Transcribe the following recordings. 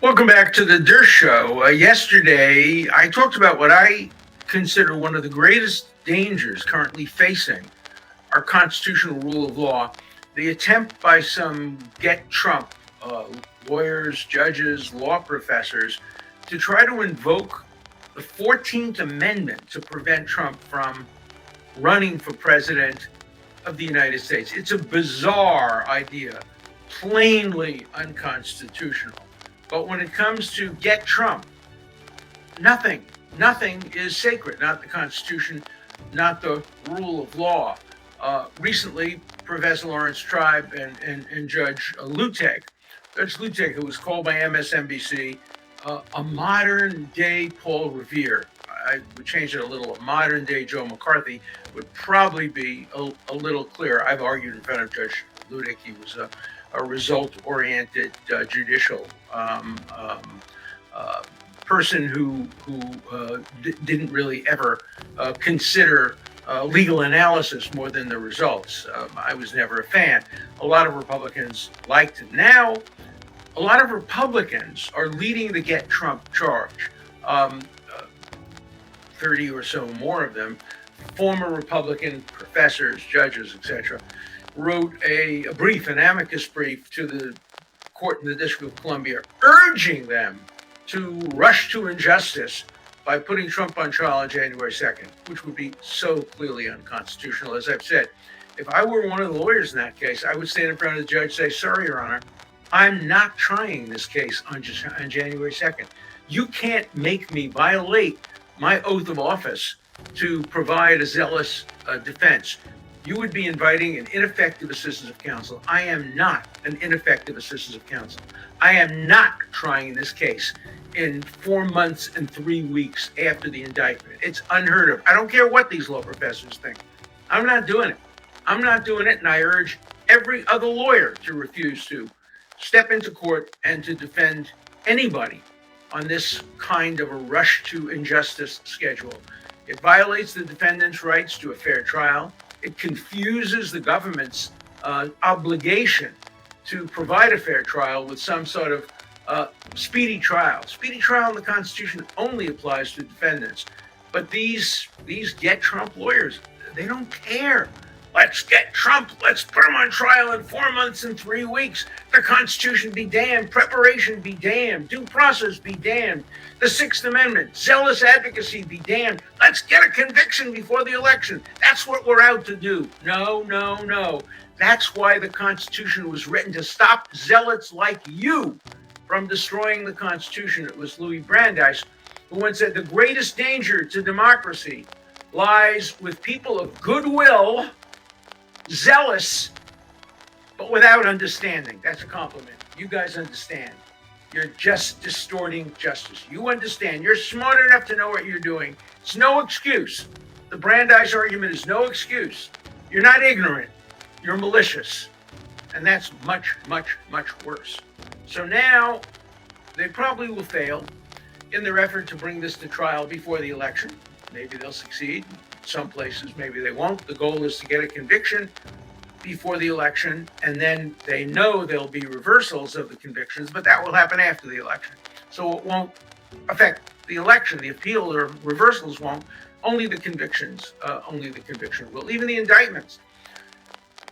Welcome back to the Dershow. Yesterday, I talked about what I consider one of the greatest dangers currently facing our constitutional rule of law, the attempt by some get Trump lawyers, judges, law professors to try to invoke the 14th Amendment to prevent Trump from running for president of the United States. It's a bizarre idea, plainly unconstitutional. But when it comes to get Trump, nothing is sacred, not the Constitution, not the rule of law. Recently, Professor Lawrence Tribe and Judge Lutek, who was called by MSNBC a modern day Paul Revere. I would change it a little. A modern day Joe McCarthy would probably be a little clearer. I've argued in front of Judge Lutek. He was a result-oriented judicial person who didn't really ever consider legal analysis more than the results. I was never a fan. A lot of Republicans liked it. Now, a lot of Republicans are leading the Get Trump charge. 30 or so more of them, former Republican professors, judges, etc., wrote a brief, an amicus brief to the court in the District of Columbia, urging them to rush to injustice by putting Trump on trial on January 2nd, which would be so clearly unconstitutional. As I've said, if I were one of the lawyers in that case, I would stand in front of the judge and say, sorry, Your Honor, I'm not trying this case on January 2nd. You can't make me violate my oath of office to provide a zealous defense. You would be inviting an ineffective assistance of counsel. I am not an ineffective assistance of counsel. I am not trying this case in 4 months and 3 weeks after the indictment. It's unheard of. I don't care what these law professors think. I'm not doing it. I'm not doing it, and I urge every other lawyer to refuse to step into court and to defend anybody on this kind of a rush to injustice schedule. It violates the defendant's rights to a fair trial. It confuses the government's obligation to provide a fair trial with some sort of speedy trial. Speedy trial in the Constitution only applies to defendants. But these get Trump lawyers, they don't care. Let's get Trump. Let's put him on trial in 4 months and 3 weeks. The Constitution be damned. Preparation be damned. Due process be damned. The Sixth Amendment, zealous advocacy be damned. Let's get a conviction before the election. That's what we're out to do. No. That's why the Constitution was written, to stop zealots like you from destroying the Constitution. It was Louis Brandeis who once said the greatest danger to democracy lies with people of goodwill, zealous, but without understanding. That's a compliment. You guys understand. You're just distorting justice. You understand. You're smart enough to know what you're doing. It's no excuse. The Brandeis argument is no excuse. You're not ignorant. You're malicious. And that's much, much, much worse. So now they probably will fail in their effort to bring this to trial before the election. Maybe they'll succeed. Some places, maybe they won't. The goal is to get a conviction before the election, and then they know there'll be reversals of the convictions, but that will happen after the election. So it won't affect the election. The appeal or reversals won't. Only the convictions will. Even the indictments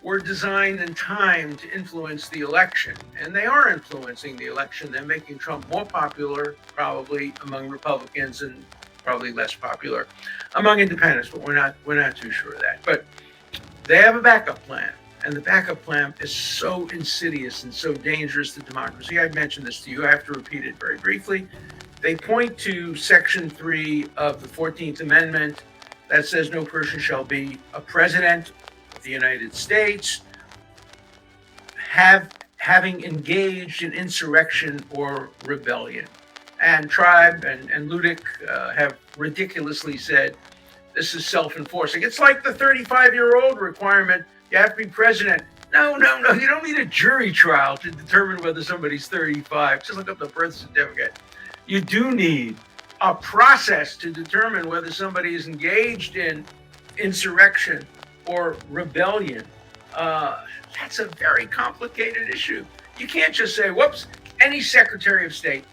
were designed and timed to influence the election, and they are influencing the election. They're making Trump more popular, probably among Republicans, and probably less popular among independents, but we're not too sure of that. But they have a backup plan, and the backup plan is so insidious and so dangerous to democracy. I've mentioned this to you. I have to repeat it very briefly. They point to Section 3 of the 14th Amendment that says no person shall be a president of the United States having engaged in insurrection or rebellion. And Tribe and Ludick have ridiculously said this is self-enforcing. It's like the 35-year-old requirement. You have to be president. No. You don't need a jury trial to determine whether somebody's 35. Just look up the birth certificate. You do need a process to determine whether somebody is engaged in insurrection or rebellion. That's a very complicated issue. You can't just say, whoops, any Secretary of State,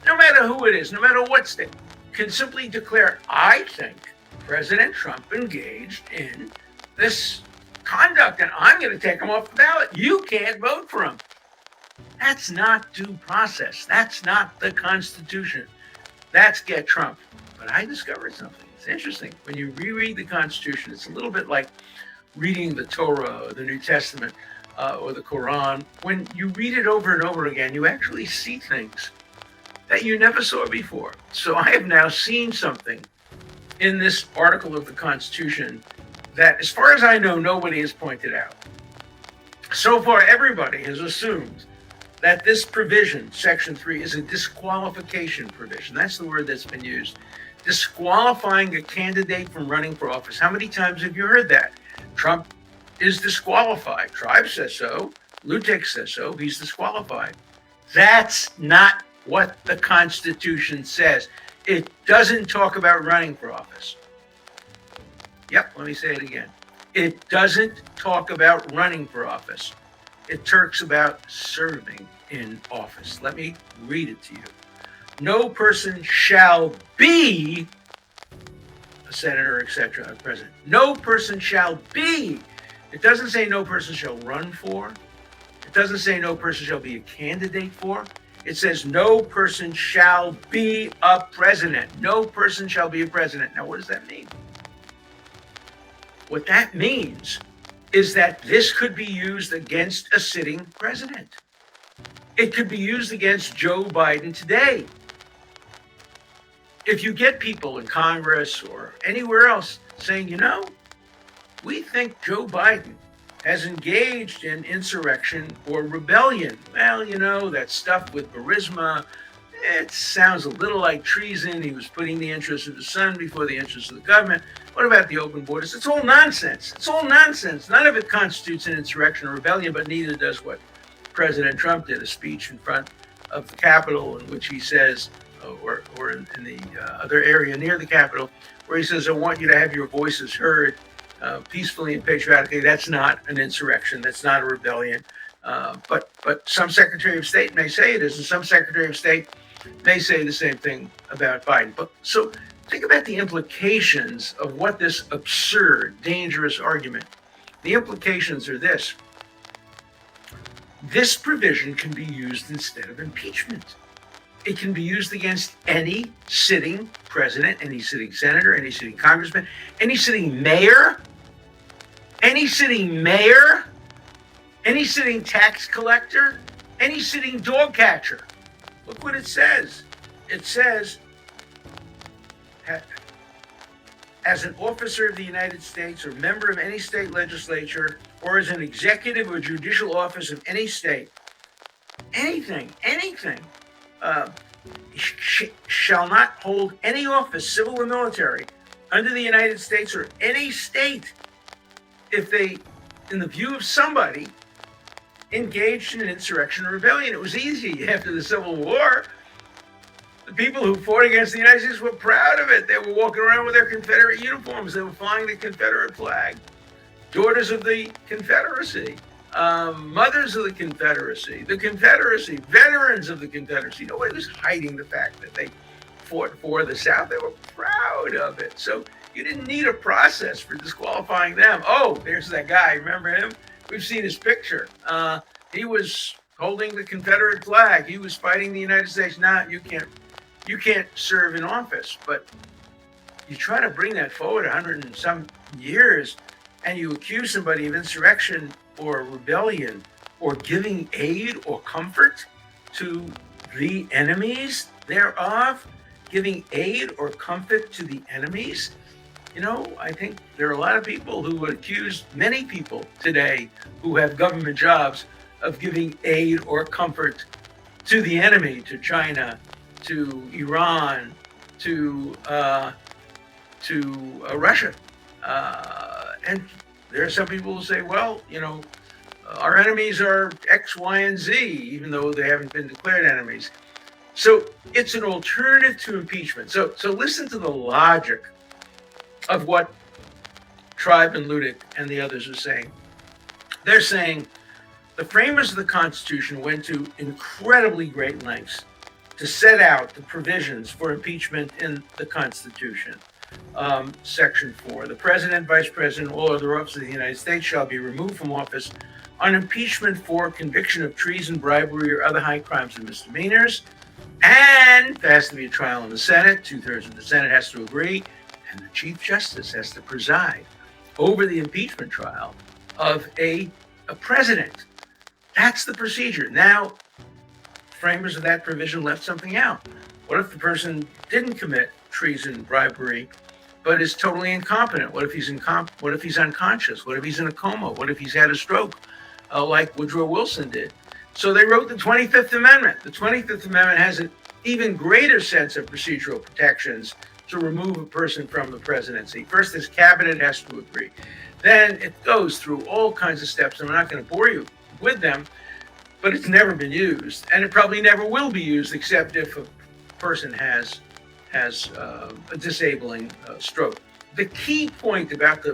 no matter who it is, no matter what state, can simply declare, I think President Trump engaged in this conduct and I'm going to take him off the ballot. You can't vote for him. That's not due process. That's not the Constitution. That's get Trump. But I discovered something. It's interesting. When you reread the Constitution, it's a little bit like reading the Torah or the New Testament or the Quran. When you read it over and over again, you actually see things that you never saw before. So I have now seen something in this article of the Constitution that, as far as I know, nobody has pointed out. So far, everybody has assumed that this provision, Section 3, is a disqualification provision. That's the word that's been used. Disqualifying a candidate from running for office. How many times have you heard that? Trump is disqualified. Tribe says so. Lutek says so. He's disqualified. That's not what the Constitution says. It doesn't talk about running for office. Yep, let me say it again. It doesn't talk about running for office. It talks about serving in office. Let me read it to you. No person shall be a senator, etc., a president. No person shall be. It doesn't say no person shall run for. It doesn't say no person shall be a candidate for. It says no person shall be a president. No person shall be a president. Now, what does that mean? What that means is that this could be used against a sitting president. It could be used against Joe Biden today. If you get people in Congress or anywhere else saying, we think Joe Biden has engaged in insurrection or rebellion. Well, that stuff with Burisma, it sounds a little like treason. He was putting the interests of his son before the interests of the government. What about the open borders? It's all nonsense. It's all nonsense. None of it constitutes an insurrection or rebellion, but neither does what President Trump did, a speech in front of the Capitol in which he says, or in the other area near the Capitol, where he says, I want you to have your voices heard peacefully and patriotically. That's not an insurrection. That's not a rebellion. But some Secretary of State may say it is, and some Secretary of State may say the same thing about Biden. But so think about the implications of what this absurd, dangerous argument. The implications are this. This provision can be used instead of impeachment. It can be used against any sitting president, any sitting senator, any sitting congressman, any sitting mayor, any sitting tax collector, any sitting dog catcher. Look what it says. It says, as an officer of the United States or member of any state legislature or as an executive or judicial office of any state, anything, shall not hold any office, civil or military, under the United States or any state if they, in the view of somebody, engaged in an insurrection or rebellion. It was easy after the Civil War. The people who fought against the United States were proud of it. They were walking around with their Confederate uniforms. They were flying the Confederate flag. Daughters of the Confederacy, mothers of the Confederacy, veterans of the Confederacy. Nobody was hiding the fact that they fought for the South. They were proud of it. So you didn't need a process for disqualifying them. Oh, there's that guy. Remember him? We've seen his picture. He was holding the Confederate flag. He was fighting the United States. Nah, you can't serve in office. But you try to bring that forward 100 and some years, and you accuse somebody of insurrection or rebellion or giving aid or comfort to the enemies thereof, giving aid or comfort to the enemies. I think there are a lot of people who would accuse many people today who have government jobs of giving aid or comfort to the enemy, to China, to Iran, to Russia. And there are some people who say, well, our enemies are X, Y, and Z, even though they haven't been declared enemies. So it's an alternative to impeachment. So listen to the logic of what Tribe and Ludick and the others are saying. They're saying The framers of the Constitution went to incredibly great lengths to set out the provisions for impeachment in the Constitution. Section 4, the President, Vice President, all other officers of the United States shall be removed from office on impeachment for conviction of treason, bribery, or other high crimes and misdemeanors. And there has to be a trial in the Senate. 2/3 of the Senate has to agree. And the Chief Justice has to preside over the impeachment trial of a president. That's the procedure. Now, framers of that provision left something out. What if the person didn't commit treason, bribery, but is totally incompetent? What if he's unconscious? What if he's in a coma? What if he's had a stroke, like Woodrow Wilson did? So they wrote the 25th Amendment. The 25th Amendment has an even greater sense of procedural protections to remove a person from the presidency. First, his cabinet has to agree. Then it goes through all kinds of steps, and I'm not going to bore you with them, but it's never been used, and it probably never will be used except if a person has a disabling stroke. The key point about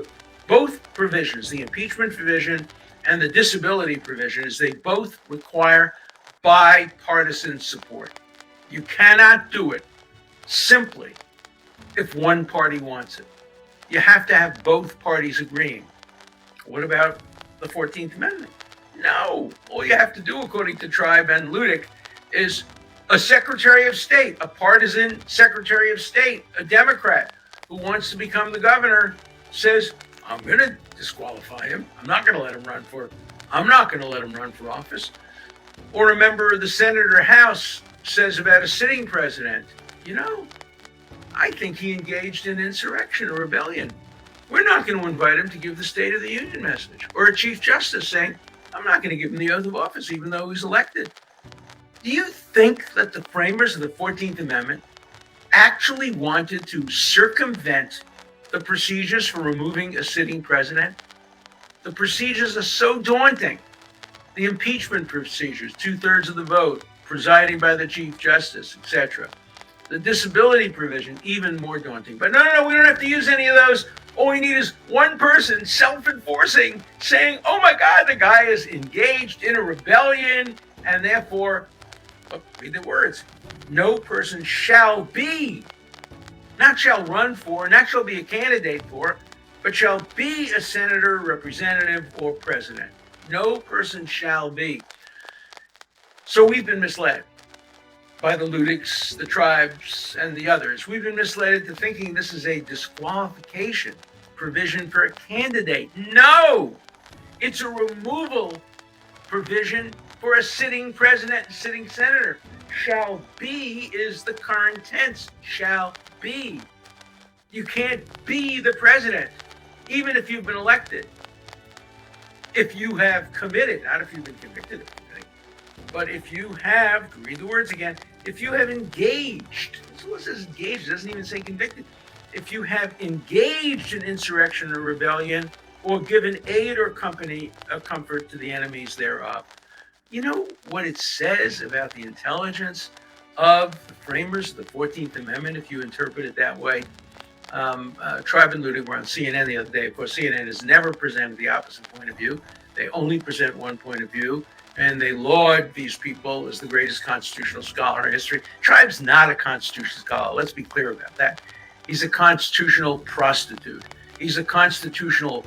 both provisions, the impeachment provision and the disability provision, is they both require bipartisan support. You cannot do it simply if one party wants it. You have to have both parties agreeing. What about the 14th Amendment? No. All you have to do, according to Tribe and Ludick, is a Secretary of State, a partisan Secretary of State, a Democrat who wants to become the governor, says, I'm going to disqualify him. I'm not going to let him run for office. Or a member of the Senate or House says about a sitting president, I think he engaged in insurrection or rebellion. We're not going to invite him to give the State of the Union message. Or a Chief Justice saying, I'm not going to give him the oath of office even though he's elected. Do you think that the framers of the 14th Amendment actually wanted to circumvent the procedures for removing a sitting president? The procedures are so daunting. The impeachment procedures, 2/3 of the vote, presiding by the Chief Justice, etc. The disability provision, even more daunting. But no, we don't have to use any of those. All we need is one person self-enforcing, saying, oh my God, the guy is engaged in a rebellion, and therefore, read the words, no person shall be, not shall run for, not shall be a candidate for, but shall be a senator, representative, or president. No person shall be. So we've been misled by the Ludicks, the Tribes, and the others. We've been misled into thinking this is a disqualification provision for a candidate. No! It's a removal provision for a sitting president and sitting senator. Shall be is the current tense. Shall be. You can't be the president, even if you've been elected. If you have committed, not if you've been convicted of anything, but if you have, read the words again, if you have engaged, this says engaged, it doesn't even say convicted. If you have engaged in insurrection or rebellion, or given aid or comfort to the enemies thereof. You know what it says about the intelligence of the framers of the 14th Amendment, if you interpret it that way? Tribe and Ludick were on CNN the other day. Of course, CNN has never presented the opposite point of view. They only present one point of view, and they laud these people as the greatest constitutional scholar in history. Tribe's not a constitutional scholar. Let's be clear about that. He's a constitutional prostitute. He's a constitutional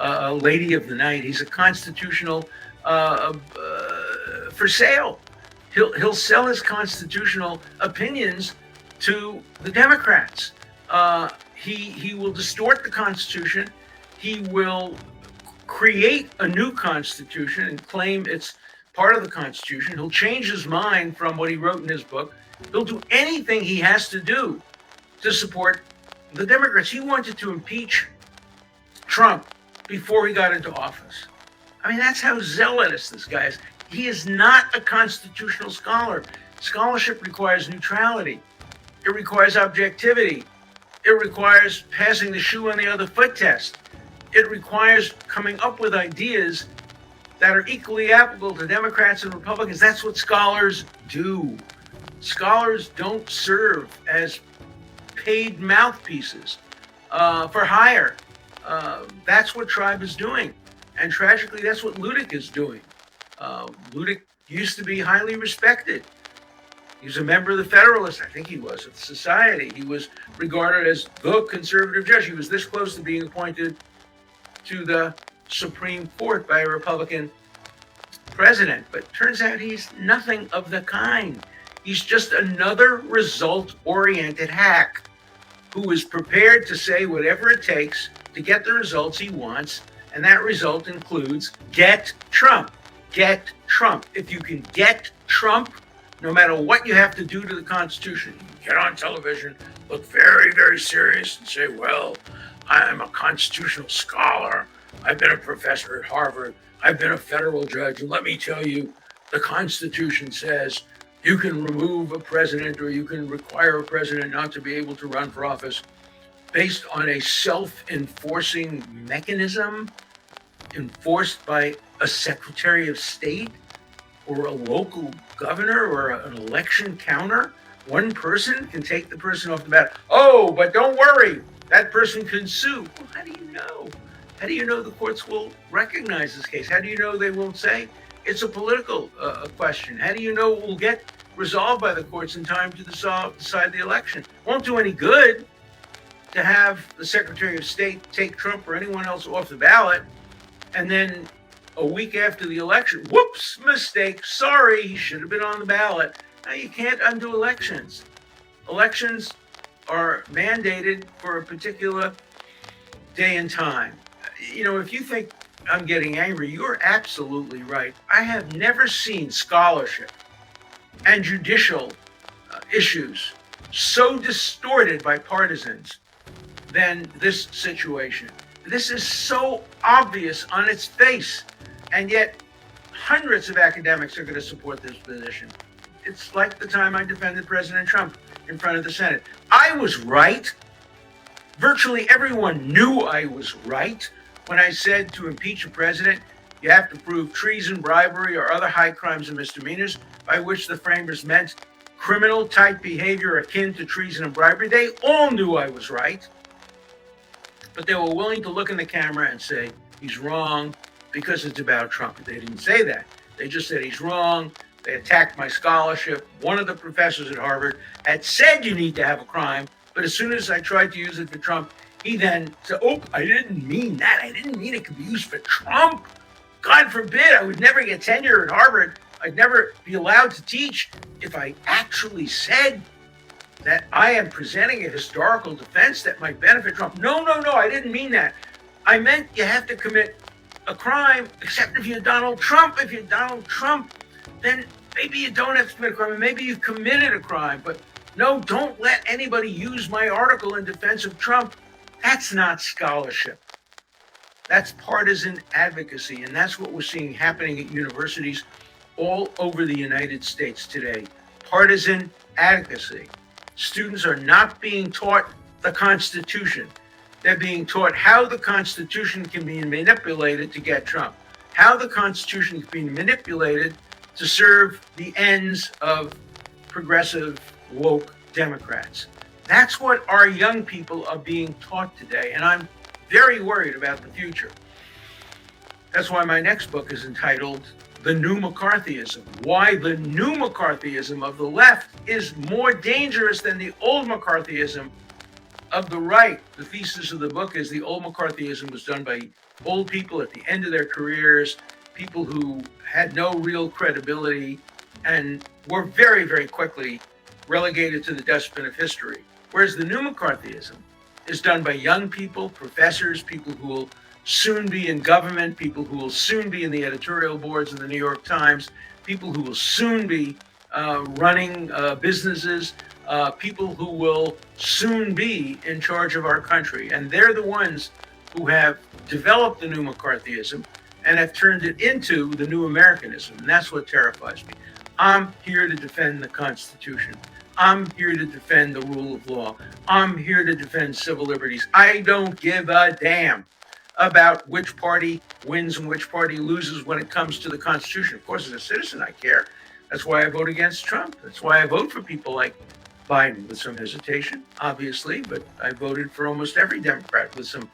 lady of the night. He's a constitutional for sale. He'll sell his constitutional opinions to the Democrats. He will distort the Constitution. He will create a new Constitution and claim it's part of the Constitution. He'll change his mind from what he wrote in his book. He'll do anything he has to do to support the Democrats. He wanted to impeach Trump before he got into office. I mean, that's how zealous this guy is. He is not a constitutional scholar. Scholarship requires neutrality. It requires objectivity. It requires passing the shoe on the other foot test. It requires coming up with ideas that are equally applicable to Democrats and Republicans. That's what scholars do. Scholars don't serve as paid mouthpieces for hire. That's what Tribe is doing. And tragically, that's what Ludick is doing. Ludick used to be highly respected. He was a member of the Federalist, I think he was, of the Society. He was regarded as the conservative judge. He was this close to being appointed to the Supreme Court by a Republican president. But turns out he's nothing of the kind. He's just another result-oriented hack who is prepared to say whatever it takes to get the results he wants, and that result includes get Trump. Get Trump. If you can get Trump, no matter what you have to do to the Constitution, you can get on television, look very, very serious and say, well, I'm a constitutional scholar. I've been a professor at Harvard. I've been a federal judge. And let me tell you, the Constitution says you can remove a president or you can require a president not to be able to run for office based on a self-enforcing mechanism enforced by a Secretary of State or a local governor or an election counter. One person can take the person off the ballot. Oh, but don't worry, that person can sue. Well, how do you know? How do you know the courts will recognize this case? How do you know they won't say it's a political question? How do you know it will get resolved by the courts in time to decide the election? Won't do any good to have the Secretary of State take Trump or anyone else off the ballot, and then a week after the election, whoops, mistake, sorry, he should have been on the ballot. Now, you can't undo elections. Elections are mandated for a particular day and time. You know, if you think I'm getting angry, you're absolutely right. I have never seen scholarship and judicial issues so distorted by partisans than this situation. This is so obvious on its face, and yet hundreds of academics are going to support this position. It's like the time I defended President Trump in front of the Senate. I was right. Virtually everyone knew I was right when I said to impeach a president, you have to prove treason, bribery, or other high crimes and misdemeanors, by which the framers meant criminal type behavior akin to treason and bribery. They all knew I was right, but they were willing to look in the camera and say, he's wrong because it's about Trump. They didn't say that. They just said he's wrong. They attacked my scholarship. One of the professors at Harvard had said you need to have a crime, but as soon as I tried to use it for Trump, he then said, oh, I didn't mean that. I didn't mean it could be used for Trump. God forbid, I would never get tenure at Harvard. I'd never be allowed to teach if I actually said that I am presenting a historical defense that might benefit Trump. No, I didn't mean that. I meant you have to commit a crime, except if you're Donald Trump. If you're Donald Trump, then maybe you don't have to commit a crime, and maybe you've committed a crime. But no, don't let anybody use my article in defense of Trump. That's not scholarship. That's partisan advocacy, and that's what we're seeing happening at universities all over the United States today. Partisan advocacy. Students are not being taught the Constitution. They're being taught how the Constitution can be manipulated to get Trump, how the Constitution can be manipulated to serve the ends of progressive, woke Democrats. That's what our young people are being taught today, and I'm very worried about the future. That's why my next book is entitled The New McCarthyism, why the new McCarthyism of the left is more dangerous than the old McCarthyism of the right. The thesis of the book is the old McCarthyism was done by old people at the end of their careers, people who had no real credibility and were very, very quickly relegated to the dustbin of history. Whereas the new McCarthyism is done by young people, professors, people who will soon be in government, people who will soon be in the editorial boards of the New York Times, people who will soon be running businesses, people who will soon be in charge of our country. And they're the ones who have developed the new McCarthyism and have turned it into the new Americanism. And that's what terrifies me. I'm here to defend the Constitution. I'm here to defend the rule of law. I'm here to defend civil liberties. I don't give a damn about which party wins and which party loses when it comes to the Constitution. Of course, as a citizen, I care. That's why I vote against Trump. That's why I vote for people like Biden with some hesitation, obviously, but I voted for almost every Democrat with some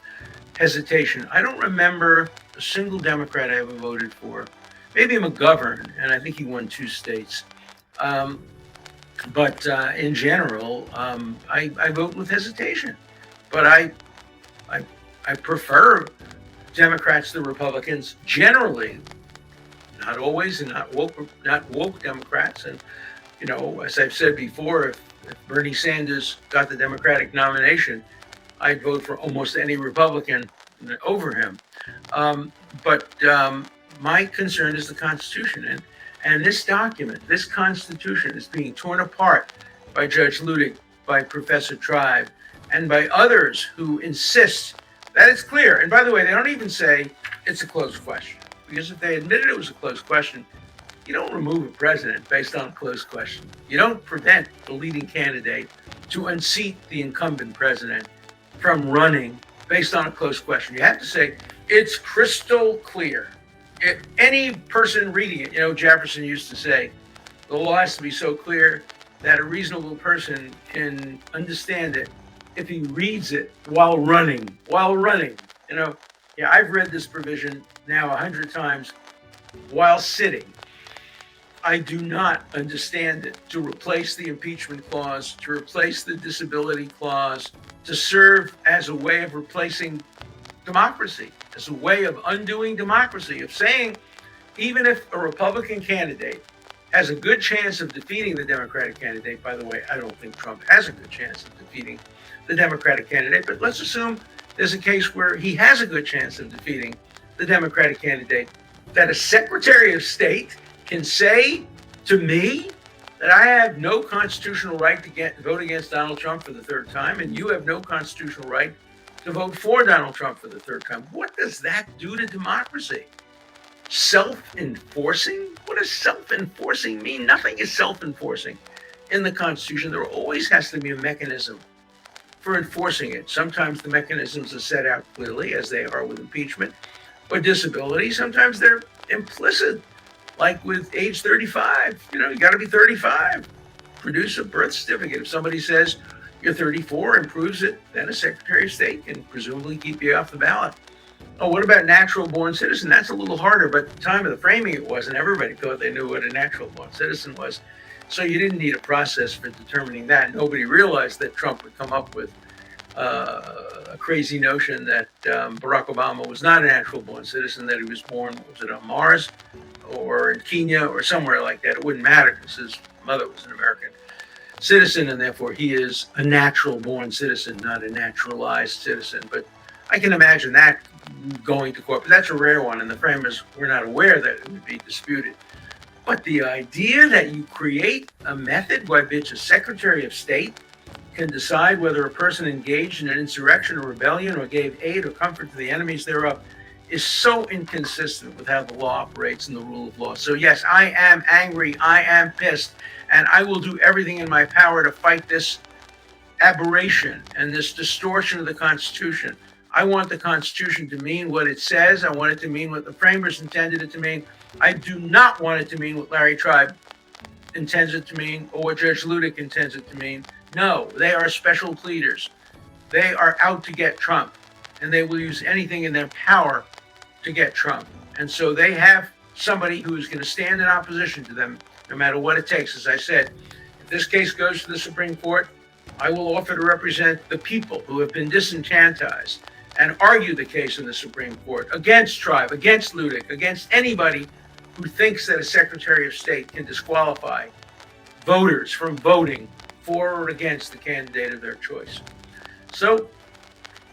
hesitation. I don't remember a single Democrat I ever voted for. Maybe McGovern, and I think he won 2 states. But in general, I vote with hesitation. But I prefer Democrats to Republicans generally, not always, and not woke Democrats. And as I've said before, if Bernie Sanders got the Democratic nomination, I'd vote for almost any Republican over him. But my concern is the Constitution, and this document, this Constitution, is being torn apart by Judge Ludick, by Professor Tribe, and by others who insist that it's clear. And by the way, they don't even say it's a closed question, because if they admitted it was a closed question, you don't remove a president based on a closed question. You don't prevent the leading candidate to unseat the incumbent president from running based on a closed question. You have to say it's crystal clear. If any person reading it, Jefferson used to say, the law has to be so clear that a reasonable person can understand it if he reads it while running. I've read this provision now 100 times while sitting. I do not understand it to replace the impeachment clause, to replace the disability clause, to serve as a way of replacing democracy, as a way of undoing democracy, of saying, even if a Republican candidate has a good chance of defeating the Democratic candidate. By the way, I don't think Trump has a good chance of defeating the Democratic candidate, but let's assume there's a case where he has a good chance of defeating the Democratic candidate, that a Secretary of State can say to me that I have no constitutional right to vote against Donald Trump for the 3rd time, and you have no constitutional right to vote for Donald Trump for the 3rd time. What does that do to democracy? Self-enforcing? What does self-enforcing mean? Nothing is self-enforcing in the Constitution. There always has to be a mechanism for enforcing it. Sometimes the mechanisms are set out clearly, as they are with impeachment or disability. Sometimes they're implicit, like with age 35. You got to be 35. Produce a birth certificate. If somebody says you're 34 and proves it, then a Secretary of State can presumably keep you off the ballot. Oh, what about natural born citizen? That's a little harder, but at the time of the framing it wasn't. Everybody thought they knew what a natural born citizen was. So you didn't need a process for determining that. Nobody realized that Trump would come up with a crazy notion that Barack Obama was not a natural born citizen, that he was born, was it on Mars or in Kenya or somewhere like that? It wouldn't matter because his mother was an American citizen, and therefore he is a natural born citizen, not a naturalized citizen. But I can imagine that going to court, but that's a rare one, and the framers were not aware that it would be disputed. But the idea that you create a method by which a Secretary of State can decide whether a person engaged in an insurrection or rebellion or gave aid or comfort to the enemies thereof is so inconsistent with how the law operates and the rule of law. So yes, I am angry, I am pissed, and I will do everything in my power to fight this aberration and this distortion of the Constitution. I want the Constitution to mean what it says. I want it to mean what the framers intended it to mean. I do not want it to mean what Larry Tribe intends it to mean or what Judge Ludick intends it to mean. No, they are special pleaders. They are out to get Trump, and they will use anything in their power to get Trump. And so they have somebody who is going to stand in opposition to them, no matter what it takes. As I said, if this case goes to the Supreme Court, I will offer to represent the people who have been disenfranchised and argue the case in the Supreme Court against Tribe, against Ludick, against anybody who thinks that a Secretary of State can disqualify voters from voting for or against the candidate of their choice. So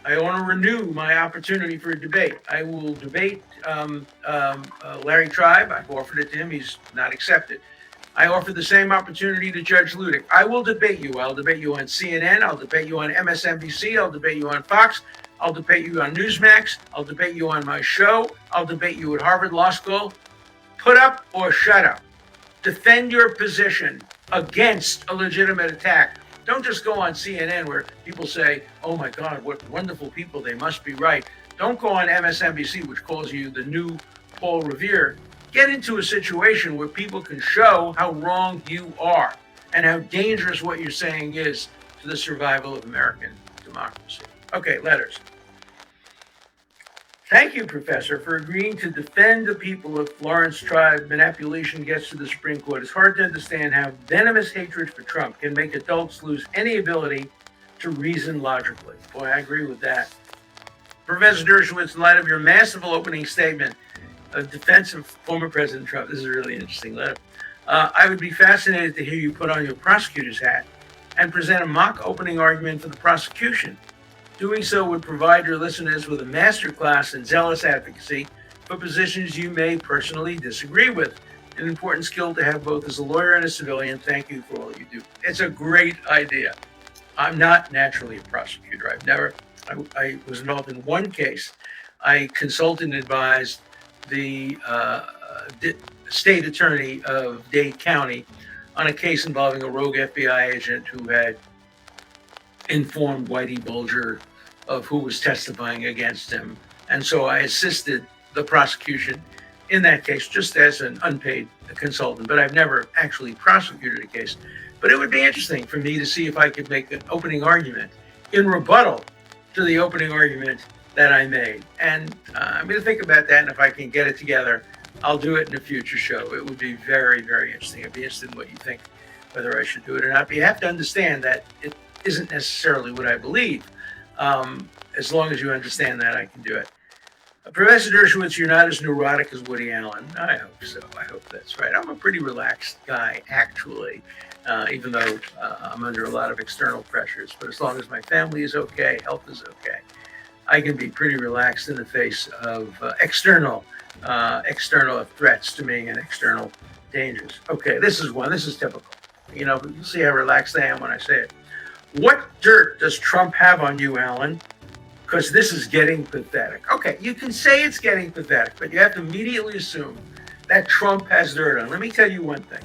I want to renew my opportunity for a debate. I will debate Larry Tribe. I've offered it to him. He's not accepted. I offer the same opportunity to Judge Ludick. I will debate you. I'll debate you on CNN. I'll debate you on MSNBC. I'll debate you on Fox. I'll debate you on Newsmax. I'll debate you on my show. I'll debate you at Harvard Law School. Put up or shut up. Defend your position against a legitimate attack. Don't just go on CNN where people say, oh my God, what wonderful people, they must be right. Don't go on MSNBC, which calls you the new Paul Revere. Get into a situation where people can show how wrong you are and how dangerous what you're saying is to the survival of American democracy. Okay, letters. Thank you, Professor, for agreeing to defend the people of Florence tribe manipulation gets to the Supreme Court. It's hard to understand how venomous hatred for Trump can make adults lose any ability to reason logically. Boy, I agree with that. Professor Dershowitz, in light of your masterful opening statement of defense of former President Trump, this is a really interesting letter. I would be fascinated to hear you put on your prosecutor's hat and present a mock opening argument for the prosecution. Doing so would provide your listeners with a masterclass in zealous advocacy for positions you may personally disagree with. An important skill to have both as a lawyer and a civilian. Thank you for all you do. It's a great idea. I'm not naturally a prosecutor. I was involved in one case. I consulted and advised the state attorney of Dade County on a case involving a rogue FBI agent who had informed Whitey Bulger of who was testifying against him. And so I assisted the prosecution in that case, just as an unpaid consultant, but I've never actually prosecuted a case. But it would be interesting for me to see if I could make an opening argument in rebuttal to the opening argument that I made. And I'm going to think about that, and if I can get it together, I'll do it in a future show. It would be very, very interesting. I'd be interested in what you think, whether I should do it or not. But you have to understand that it isn't necessarily what I believe. As long as you understand that, I can do it. Professor Dershowitz, you're not as neurotic as Woody Allen. I hope so. I hope that's right. I'm a pretty relaxed guy, actually, even though I'm under a lot of external pressures. But as long as my family is okay, health is okay, I can be pretty relaxed in the face of external threats to me and external dangers. Okay, this is one. This is typical. You'll see how relaxed I am when I say it. What dirt does Trump have on you, Alan? Because this is getting pathetic. Okay, you can say it's getting pathetic, but you have to immediately assume that Trump has dirt on. Let me tell you one thing.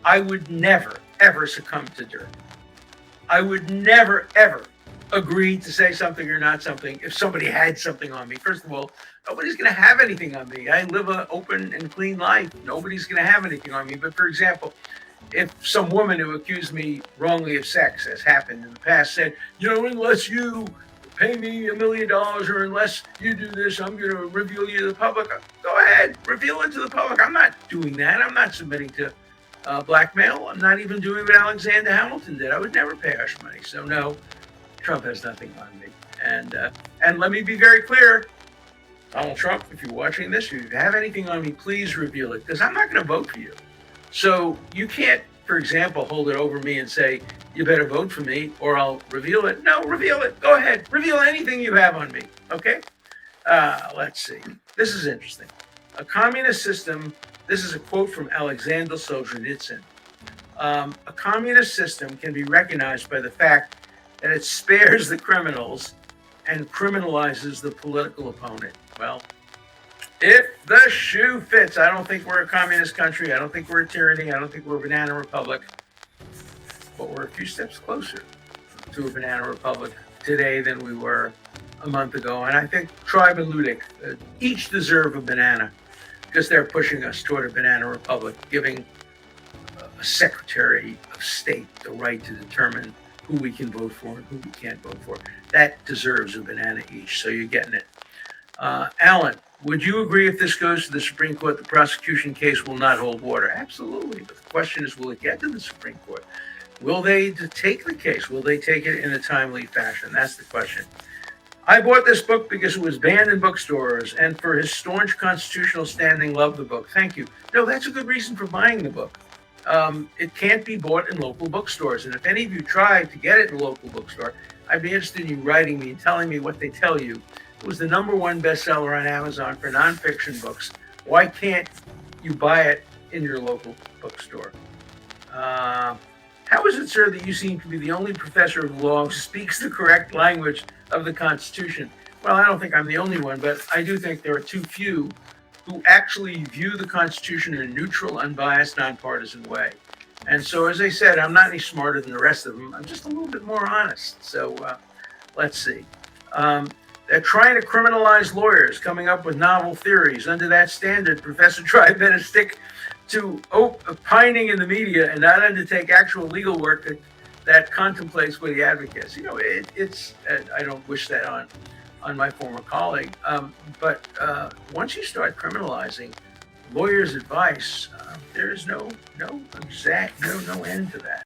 I would never, ever succumb to dirt. I would never, ever agree to say something or not something if somebody had something on me. First of all, nobody's going to have anything on me. I live an open and clean life. Nobody's going to have anything on me. But for example, if some woman who accused me wrongly of sex, as happened in the past, said, unless you pay me $1 million or unless you do this, I'm going to reveal you to the public. Go ahead, reveal it to the public. I'm not doing that. I'm not submitting to blackmail. I'm not even doing what Alexander Hamilton did. I would never pay hush money. So no, Trump has nothing on me. And let me be very clear, Donald Trump, if you're watching this, if you have anything on me, please reveal it, because I'm not going to vote for you. So you can't, for example, hold it over me and say, you better vote for me or I'll reveal it. No, reveal it. Go ahead. Reveal anything you have on me. Okay? Let's see. This is interesting. A communist system, this is a quote from Alexander Solzhenitsyn. A communist system can be recognized by the fact that it spares the criminals and criminalizes the political opponent. Well, if the shoe fits, I don't think we're a communist country. I don't think we're a tyranny. I don't think we're a banana republic. But we're a few steps closer to a banana republic today than we were a month ago. And I think Tribe and Ludic each deserve a banana because they're pushing us toward a banana republic, giving a Secretary of State the right to determine who we can vote for and who we can't vote for. That deserves a banana each. So you're getting it. Alan, would you agree if this goes to the Supreme Court, the prosecution case will not hold water? Absolutely. But the question is, will it get to the Supreme Court? Will they take the case? Will they take it in a timely fashion? That's the question. I bought this book because it was banned in bookstores, and for his staunch constitutional standing, loved the book. Thank you. No, that's a good reason for buying the book. It can't be bought in local bookstores. And if any of you tried to get it in a local bookstore, I'd be interested in you writing me and telling me what they tell you. It was the #1 bestseller on Amazon for nonfiction books. Why can't you buy it in your local bookstore? How is it, sir, that you seem to be the only professor of law who speaks the correct language of the Constitution? Well, I don't think I'm the only one, but I do think there are too few who actually view the Constitution in a neutral, unbiased, nonpartisan way. And so, as I said, I'm not any smarter than the rest of them. I'm just a little bit more honest. So let's see. They're trying to criminalize lawyers, coming up with novel theories. Under that standard, Professor Tribe better stick to opining in the media and not undertake actual legal work that contemplates what he advocates. I don't wish that on on my former colleague. But once you start criminalizing lawyers' advice, there is no end to that.